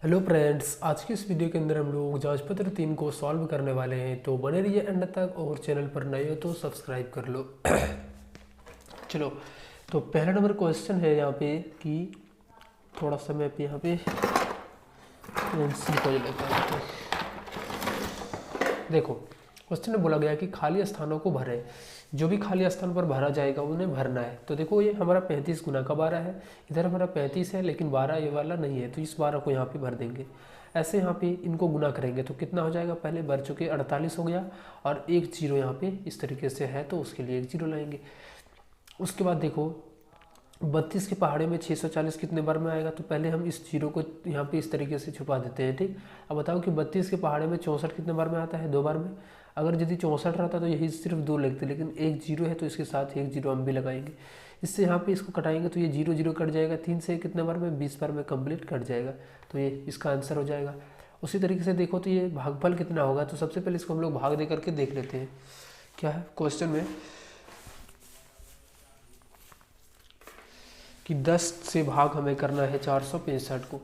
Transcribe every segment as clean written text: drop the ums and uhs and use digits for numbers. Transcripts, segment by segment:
Hello friends, आज की इस वीडियो के अंदर हम लोग जांच पत्र 3 को सॉल्व करने वाले हैं। तो बने रहिए एंड तक और चैनल पर नए हो तो सब्सक्राइब कर लो। चलो, तो पहला नंबर क्वेश्चन है यहाँ पे कि थोड़ा सा मैं यहाँ पे पेंसिल को लेता हूँ। देखो, क्वेश्चन में बोला गया कि खाली स्थानों को भरें। जो भी खाली स्थान पर भरा जाएगा उन्हें भरना है। तो देखो, ये हमारा 35 गुना का 12 है। इधर हमारा 35 है लेकिन 12 ये वाला नहीं है, तो इस 12 को यहाँ पे भर देंगे। ऐसे यहाँ पे इनको गुना करेंगे तो कितना हो जाएगा, पहले भर चुके 48 हो गया और एक जीरो यहाँ पे इस तरीके से है तो उसके लिए एक जीरो लाएंगे। उसके बाद देखो, 32 के पहाड़े में 640 कितने बार में आएगा, तो पहले हम इस जीरो को यहाँ पे इस तरीके से छुपा देते हैं। ठीक, अब बताओ कि 32 के पहाड़े में 64 कितने बार में आता है, 2 बार में। अगर यदि 64 रहता तो यही सिर्फ 2 लगते, लेकिन एक जीरो है तो इसके साथ एक जीरो हम भी लगाएंगे। इससे यहाँ पे इसको कटाएंगे तो ये जीरो जीरो कट जाएगा। 3 से कितने बार में, 20 बार में कंप्लीट कट जाएगा। तो ये इसका आंसर हो जाएगा। उसी तरीके से देखो तो ये भागफल कितना होगा, तो सबसे पहले इसको हम लोग भाग दे करके देख लेते हैं। क्या है क्वेश्चन में कि 10 से भाग हमें करना है 465 को।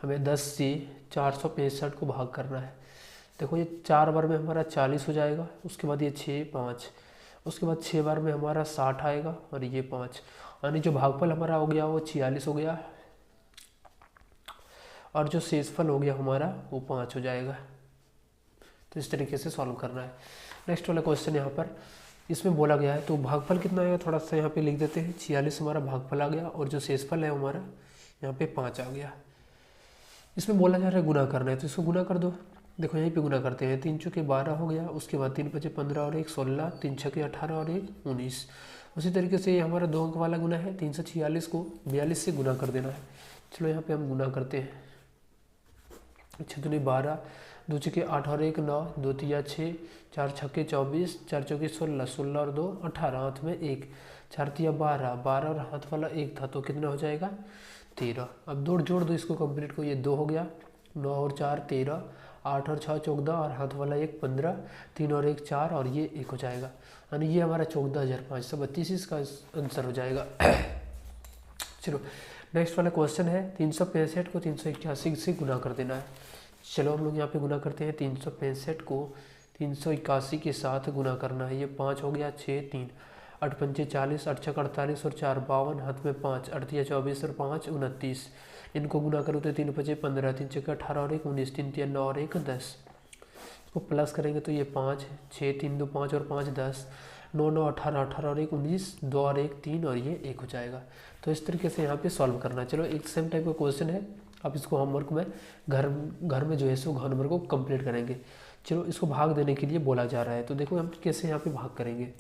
हमें 10 से 465 को भाग करना है। देखो, ये 4 बार में हमारा 40 हो जाएगा। उसके बाद ये 6 5, उसके बाद 6 बार में हमारा 60 आएगा और ये 5, यानी जो भागफल हमारा हो गया वो 46 हो गया और जो शेषफल हो गया हमारा वो 5 हो जाएगा। तो इस तरीके से सॉल्व करना है। नेक्स्ट वाला क्वेश्चन यहाँ पर इसमें बोला गया है, तो भागफल कितना आएगा थोड़ा सा यहाँ पे लिख देते हैं। 46 हमारा भागफल आ गया और जो शेषफल है हमारा यहाँ पे 5 आ गया। इसमें बोला जा रहा है गुना करना है, तो इसको गुना कर दो। देखो, यहीं पे गुना करते हैं। 3 चौके 12 हो गया, उसके बाद 3 पचे 15 और 1 16, 3 छके 18 और 1 19। उसी तरीके से ये हमारा 2 अंक वाला गुना है। 346 को 42 से गुना कर देना है। चलो, यहाँ पे हम गुना करते हैं। 6 दूनी 12, 2 छके 8 और 1 9, 2 तिया 6, 4 छक्के 24, 4 चौके 16, 16 और 2 18, हाथ में 1, 4 तिया 12, 12 और हाथ वाला 1 था तो कितना हो जाएगा 13। अब दो जोड़ दो इसको कंप्लीट को, ये 2 हो गया, 9 और 4 13, 8 और 6 14 और हाथ वाला 1 15, 3 और 1 4 और ये 1 हो जाएगा। यानी ये हमारा 14,532 इसका आंसर हो जाएगा। चलो, नेक्स्ट वाला क्वेश्चन है 365 को 381 से गुना कर देना है। चलो, हम लोग यहाँ पे गुना करते हैं। 365 को 381 के साथ गुना करना है। ये 5 हो गया, 6 3, 8 पंचे 40, 8 छक 48 और 4 52, हाथ में 5, 8 तिया 24 और 5 29। इनको गुना करो तो 3 पचे 15, 3 छक्के 18 और 1 19, 3 तिया 9 और 1 10। इसको प्लस करेंगे तो ये 5 6 3 2 5 और 5 10, 9 9 18 18 और 1 19, 2 और 1 3 और ये 1 हो जाएगा। तो इस तरीके से यहाँ पे सॉल्व करना है। चलो, एक सेम टाइप का क्वेश्चन है। अब इसको होमवर्क में घर में जो है सो होमवर्क को कंप्लीट करेंगे। चलो, इसको भाग देने के लिए बोला जा रहा है। तो देखो, हम कैसे यहाँ पे भाग करेंगे।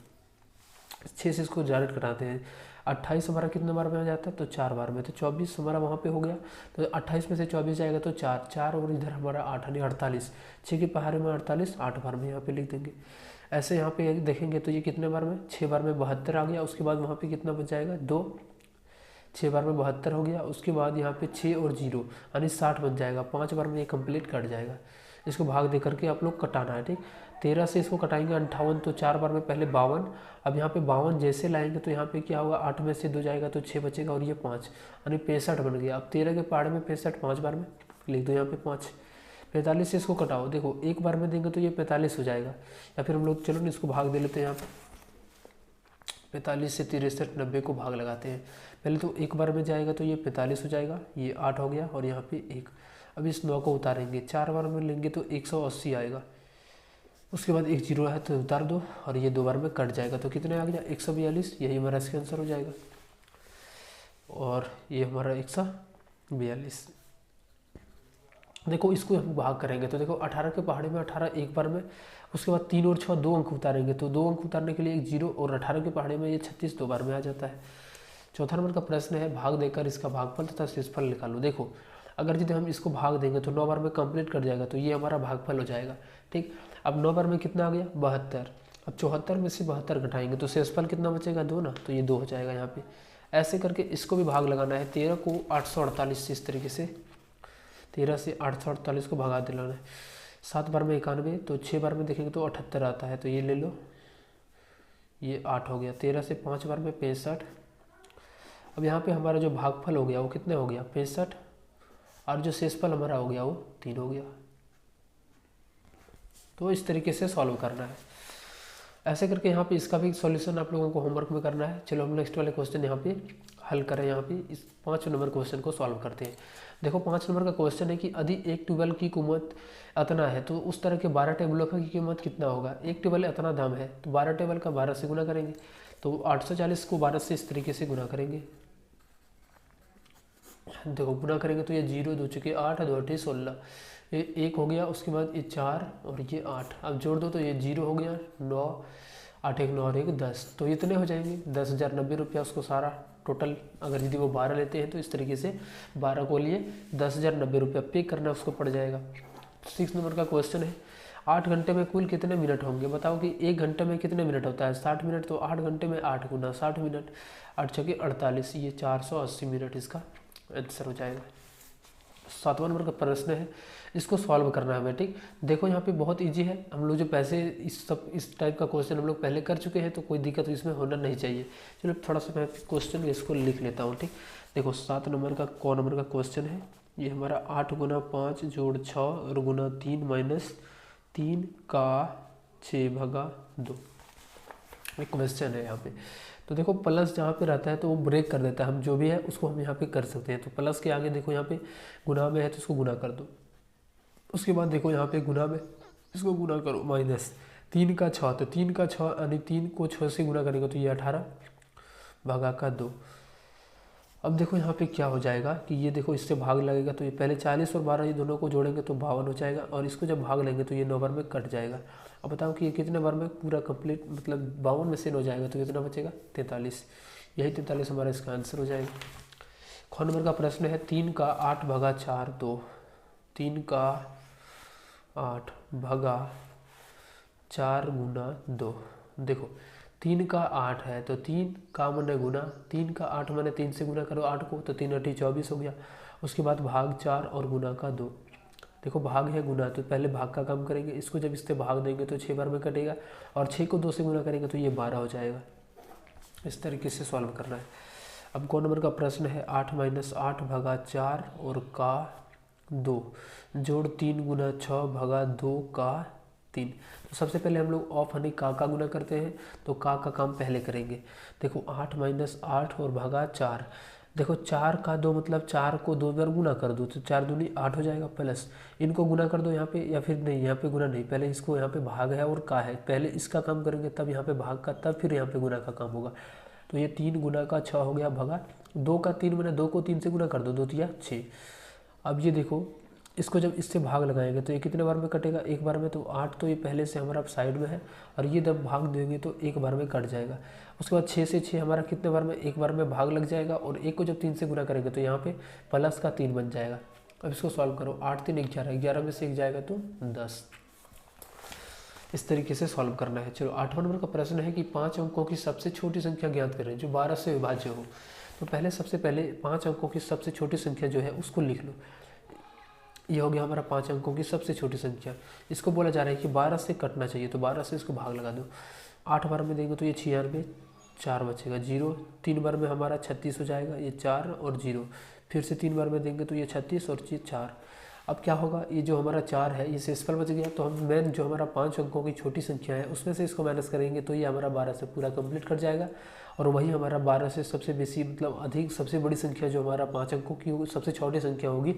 6 से इसको डायरेक्ट कराते हैं। 28 हमारा कितने बार में आ जाता है, तो 4 बार में। तो 24 हमारा वहाँ पे हो गया, तो 28 में से 24 जाएगा तो 4 4 और इधर हमारा 8 यानी 48। 6 के पहाड़े में 48, 8 बार में यहाँ पे लिख देंगे। ऐसे यहाँ पे देखेंगे तो ये कितने बार में, 6 बार में 72 आ गया। उसके बाद वहाँ पे कितना बच जाएगा 2, 6 बार में 72 हो गया। उसके बाद यहाँ पे 6 और 0 यानी 60 बन जाएगा। 5 बार में ये कंप्लीट कट जाएगा। इसको भाग दे करके आप लोग कटाना है। ठीक, 13 से इसको कटाएंगे 58, तो 4 बार में पहले 52। अब यहाँ पे 52 जैसे लाएंगे तो यहाँ पे क्या होगा, 8 में से 2 जाएगा तो 6 बचेगा और ये 5 यानी 65 बन गया। अब 13 के पहाड़ में 65 5 बार में लिख दो यहाँ पे 5। 45 से इसको कटाओ। देखो, एक बार में देंगे तो ये 45 हो जाएगा, या फिर हम लोग चलो ना इसको भाग दे लेते हैं। यहाँ पे 45 से 63 90 को भाग लगाते हैं। पहले तो एक बार में जाएगा तो ये 45 हो जाएगा, ये 8 हो गया और यहाँ पे 1। अब इस 9 को उतारेंगे, 4 बार में लेंगे तो 180 आएगा। उसके बाद एक जीरो है तो उतार दो और ये 2 बार में कट जाएगा तो कितने आ गया 142। यही हमारा इसका आंसर हो जाएगा और ये हमारा 142। देखो, इसको हम भाग करेंगे तो देखो, 18 के पहाड़े में 18 एक बार में। उसके बाद 3 और 6 2 अंक उतारेंगे तो 2 अंक उतारने के लिए एक जीरो, और 18 के पहाड़े में ये 36 2 बार में आ जाता है। चौथा नंबर का प्रश्न है, भाग देकर इसका भागफल तथा शेषफल निकालो। देखो, अगर यदि हम इसको भाग देंगे तो 9 बार में कंप्लीट कर जाएगा, तो ये हमारा भागफल हो जाएगा। ठीक, अब 9 बार में कितना आ गया 72। अब 74 में से 72 घटाएंगे तो शेषफल कितना बचेगा 2 ना, तो ये 2 हो जाएगा यहाँ पे। ऐसे करके इसको भी भाग लगाना है। 13 को 848 से इस तरीके से 13 से 848 को भगा दिलाना है। 7 बार में 91, तो 6 बार में देखेंगे तो 78 आता है, तो ये ले लो, ये 8 हो गया। 13 से 5 बार में 65। अब यहाँ पे हमारा जो भागफल हो गया वो कितने हो गया 65 और जो शेषफल हमारा हो गया वो 3 हो गया। तो इस तरीके से सॉल्व करना है। ऐसे करके यहाँ पे इसका भी सॉल्यूशन आप लोगों को होमवर्क में करना है। चलो हम नेक्स्ट वाले क्वेश्चन यहाँ पे हल करें। यहाँ पे इस 5 नंबर क्वेश्चन को सॉल्व करते हैं। देखो 5 नंबर का क्वेश्चन है कि यदि एक ट्यूबवेल की कीमत इतना है तो उस तरह के 12 टेबलों की कीमत कितना होगा। एक टेबल इतना दाम है तो 12 टेबल का 12 से गुना करेंगे, तो 840 को 12 से इस तरीके से गुना करेंगे। देखो गुना करेंगे तो ये 0 2 चुके 8 2 8 16, ये 1 हो गया, उसके बाद ये 4 और ये 8, अब जोड़ दो तो ये 0 हो गया, 9 8 1 9 और 1 10, तो इतने हो जाएंगे 10,090 रुपया उसको सारा टोटल। अगर यदि वो 12 लेते हैं तो इस तरीके से 12 को लिए 10,090 रुपया पे करना उसको पड़ जाएगा। 6 नंबर का क्वेश्चन है 8 घंटे में कुल कितने मिनट होंगे। बताओ कि 1 घंटे में कितने मिनट होता है 60 मिनट, तो 8 घंटे में 8 गुना 60 मिनट, 8 छके 48, ये 480 मिनट इसका आंसर हो जाएगा। 7वां नंबर का प्रश्न है, इसको सॉल्व करना है बेटी। देखो यहाँ पे बहुत इजी है, हम लोग जो पैसे इस टाइप का क्वेश्चन हम लोग पहले कर चुके हैं, तो कोई दिक्कत इसमें होना नहीं चाहिए। चलो थोड़ा सा मैं क्वेश्चन इसको लिख लेता हूँ, ठीक। देखो 7 नंबर का क नंबर का क्वेश्चन है, ये हमारा 8 गुना 5 जोड़ 6 और गुना 3 माइनस 3 का 6 भागा 2 एक क्वेश्चन है यहाँ पे। तो देखो प्लस जहाँ पे रहता है तो वो ब्रेक कर देता है, हम जो भी है उसको हम यहाँ पे कर सकते हैं। तो प्लस के आगे देखो यहाँ पे गुना में है तो इसको गुना कर दो, उसके बाद देखो यहाँ पे गुना में इसको गुना करो, माइनस 3 का 6, तो 3 का 6 यानी 3 को 6 से गुना करेंगे तो ये 18 भागा का 2। अब देखो यहाँ पे क्या हो जाएगा कि ये देखो इससे भाग लगेगा तो ये पहले 40 और 12 ये दोनों को जोड़ेंगे तो 52 हो जाएगा, और इसको जब भाग लेंगे तो ये 9 बार में कट जाएगा। अब बताओ कि ये कितने बार में पूरा कंप्लीट, मतलब 52 में से हो जाएगा तो कितना बचेगा 43, यही 43 हमारा इसका आंसर हो जाएगा। ख नंबर का प्रश्न है 3 का 8 भागा 4 2, 3 का 8 भागा 4 गुना 2। देखो 3 का 8 है तो 3 का मैंने गुना, 3 का 8 मैंने 3 से गुना करो 8 को, तो 3 8 24 हो गया, उसके बाद भाग 4 और गुना का 2। देखो भाग है गुना, तो पहले भाग का काम करेंगे, इसको जब इससे भाग देंगे तो 6 बार में कटेगा, और 6 को 2 से गुना करेंगे तो ये 12 हो जाएगा। इस तरीके से सॉल्व करना है। अब क नंबर का प्रश्न है 8 माइनस 8 भागा 4 और का 2 जोड़ 3 गुना 6 भागा 2 का 3। तो सबसे पहले हम लोग ऑफ हनी का गुना करते हैं, तो का काम पहले करेंगे। देखो 8 माइनस 8 और भागा 4, देखो 4 का 2 मतलब 4 को 2 बार गुना कर दो तो 4 दूनी 8 हो जाएगा, प्लस इनको गुना कर दो यहाँ पे, या फिर नहीं यहाँ पे गुना नहीं, पहले इसको यहाँ पे भाग है और का है, पहले इसका काम करेंगे तब यहाँ पे भाग का, तब फिर यहाँ पे गुना का काम होगा। तो ये 3 गुना का 6 हो गया भागा 2 का 3, मैंने 2 को 3 से गुना कर दो, 2 तिया 6। अब ये देखो इसको जब इससे भाग लगाएंगे तो ये कितने बार में कटेगा, एक बार में, तो 8 तो ये पहले से हमारा साइड में है, और ये जब भाग देंगे तो एक बार में कट जाएगा। उसके बाद 6 से 6 हमारा कितने बार में, एक बार में भाग लग जाएगा, और 1 को जब 3 से गुना करेंगे तो यहाँ पे प्लस का 3 बन जाएगा। अब इसको सॉल्व करो, 8 3 11, 11 में से 1 जाएगा तो 10। इस तरीके से सॉल्व करना है। चलो 8वां नंबर का प्रश्न है कि 5 अंकों की सबसे छोटी संख्या ज्ञात करें जो 12 से विभाज्य हो। तो पहले सबसे पहले 5 अंकों की सबसे छोटी संख्या जो है उसको लिख लो। ये हो गया हमारा 5 अंकों की सबसे छोटी संख्या। इसको बोला जा रहा है कि 12 से कटना चाहिए, तो 12 से इसको भाग लगा दो। 8 बार में देंगे तो ये 96, 4 बचेगा, 0 3 बार में हमारा 36 हो जाएगा, ये 4 और 0, फिर से 3 बार में देंगे तो ये 36 और ये 4। अब क्या होगा, ये जो हमारा 4 है ये शेषफल बच गया, तो हम मेन जो हमारा 5 अंकों की छोटी संख्या है उसमें से इसको माइनस करेंगे तो ये हमारा 12 से पूरा कंप्लीट कर जाएगा। और वही हमारा 12 से सबसे बेसी मतलब अधिक सबसे बड़ी संख्या जो हमारा 5 अंकों की होगी, सबसे छोटी संख्या होगी,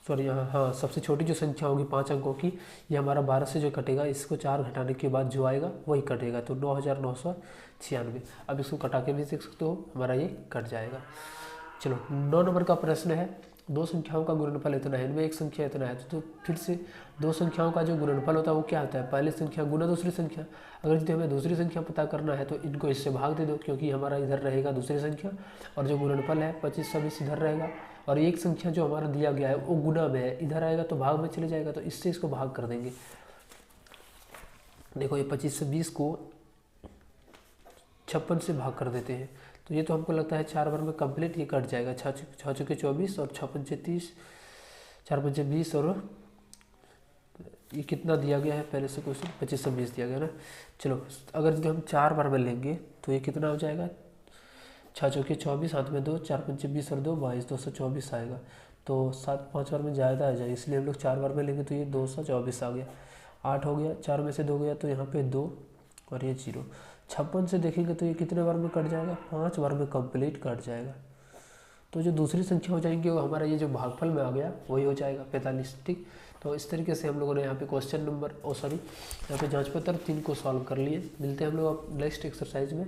सॉरी हाँ सबसे छोटी जो संख्या होगी 5 अंकों की, ये हमारा 12 से जो कटेगा, इसको 4 घटाने के बाद जो आएगा वही कटेगा, तो 9,996। अब इसको कटा के भी देख सकते हो, हमारा ये कट जाएगा। चलो 9 नंबर का प्रश्न है, 2 संख्याओं का गुणनफल इतना है, इनमें एक संख्या इतना है, तो फिर से 2 संख्याओं का जो गुणनफल होता है वो क्या होता है, पहली संख्या गुना दूसरी संख्या। अगर यदि हमें दूसरी संख्या पता करना है तो इनको इससे भाग दे दो, क्योंकि हमारा इधर रहेगा दूसरी संख्या, और जो गुणनफल है 25 इधर रहेगा, और एक संख्या जो हमारा दिया गया है वो गुना में है, इधर आएगा तो भाग में चले जाएगा, तो इससे इसको भाग कर देंगे। देखो ये 25 को 56 से भाग कर देते हैं, तो ये तो हमको लगता है 4 बार में कंप्लीट ये कट जाएगा। 6 चौके 24 और 6 पंचे 30, 4 पंचे 20, और ये कितना दिया गया है पहले से क्वेश्चन 25 से 20 दिया गया ना। चलो अगर यदि हम 4 बार में लेंगे तो ये कितना हो जाएगा, 6 चौके 24, हाथ में 2, 4 पंचे 20 और 2 22, 224 आएगा। तो तो 7 5 बार में ज़्यादा आ जाए, इसलिए हम लोग 4 बार में लेंगे तो ये 224 आ गया। 8 हो गया, 4 में से 2 गया तो यहाँ पे 2 और ये 0। 56 से देखेंगे तो ये कितने बार में कट जाएगा, 5 बार में कंप्लीट कट जाएगा। तो जो दूसरी संख्या हो जाएंगी वो हमारा ये जो भागफल में आ गया वही हो जाएगा 45। ठीक, तो इस तरीके से हम लोगों ने यहाँ पे क्वेश्चन नंबर यहाँ पे जांच पत्र 3 को सॉल्व कर लिए। मिलते हैं हम लोग अब नेक्स्ट एक्सरसाइज में।